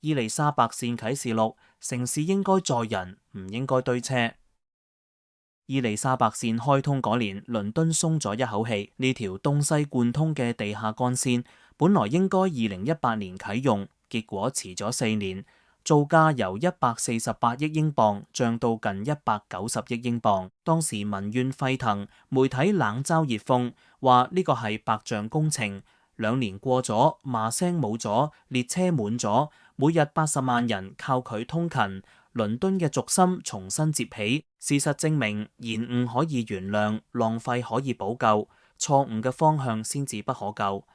伊麗莎白線啟示錄，城市應該載人，唔應該堆車。伊麗莎白線開通嗰年，倫敦鬆咗一口氣。呢條東西貫通嘅地下幹線本來應該2018年啟用，結果遲咗4年，造價由148億英鎊漲到近190億英鎊。當時民怨沸騰，媒體冷嘲熱諷，話呢個係白象工程。2年過咗，罵聲冇咗，列車滿咗，每日80萬人靠佢通勤。倫敦嘅軸心重新接起，事實證明延誤可以原諒，浪費可以補救，錯誤嘅方向先至不可救。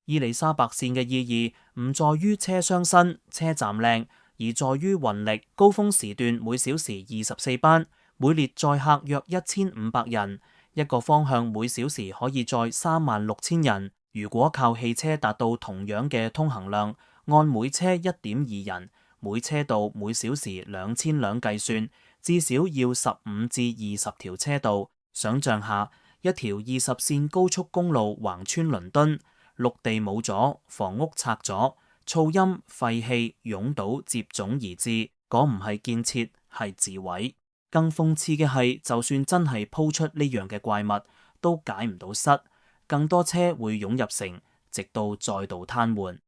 伊麗莎白線嘅意義唔在於車廂新、車站靚，而在於運力。高峰時段每小時24班，每列載客約1500人，一個方向每小時可以載36000人。如果靠汽車達到同樣嘅通行量，按每車1.2人，每車道每小時2000輛計算，至少要15至20條車道。想象下，一條20線高速公路橫穿倫敦，陸地冇咗，房屋拆咗，噪音、廢氣湧到接踵而至，嗰唔係建設，係自毀。更諷刺嘅係，就算真係鋪出呢樣嘅怪物，都解唔到塞，更多車會湧入城，直到再度癱瘓。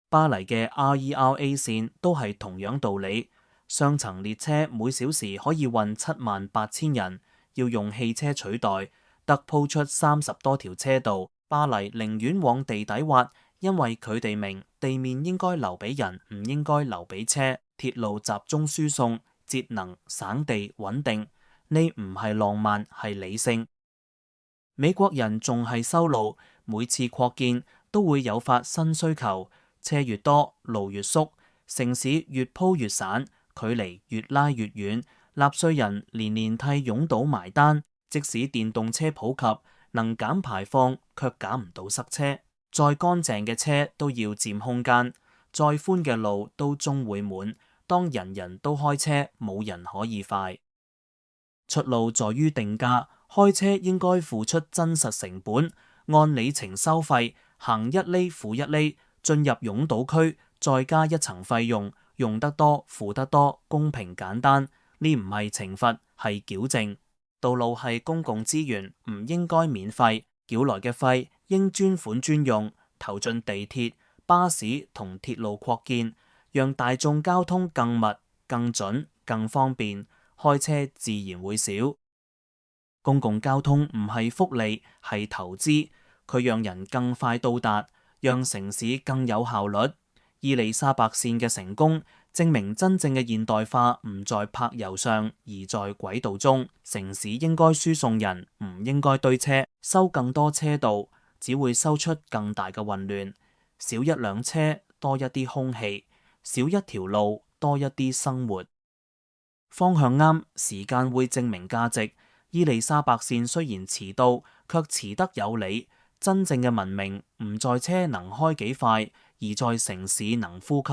巴黎嘅 RER-A 線都係同樣道理，雙層列車每小時可以運78000人，要用汽車取代，特鋪出30多條車道。巴黎寧願往地底挖，因為佢哋明地面應該留俾人，唔應該留俾車。鐵路集中輸送，節能、省地、穩定，呢唔係浪漫，係理性。美國人仲係修路，每次擴建都會誘發新需求。車越多，路越縮，城市越鋪越散，距離越拉越遠，納稅人年年替擁堵埋單。即使電動車普及，能減排放，卻減唔到塞車。再乾淨嘅車都要佔空間，再寬嘅路都終會滿。當人人都開車，冇人可以快。出路在於定價，開車應該付出真實成本，按里程收費，行1厘付1厘。進入擁堵區，再加一層費用，用得多付得多，公平簡單。呢唔係懲罰，係矯正。道路係公共資源，唔應該免費，繳來嘅費應專款專用，投進地鐵、巴士同鐵路擴建，讓大眾交通更密、更準、更方便，開車自然會少。公共交通唔係福利，係投資，佢讓人更快到達，讓城市更有效率。伊麗莎白線嘅成功證明真正嘅現代化唔在柏油上，而在軌道中。城市應該輸送人，唔應該堆車。修更多車道只會修出更大嘅混亂。少一輛車，多一啲空氣；少一條路，多一啲生活。方向啱，時間會證明價值。伊麗莎白線雖然遲到，卻遲得有理。真正嘅文明唔在車能開幾快，而在城市能呼吸。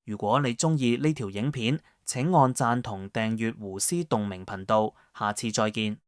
如果你中意呢條影片，請按讚同訂閱胡思動明頻道。下次再見。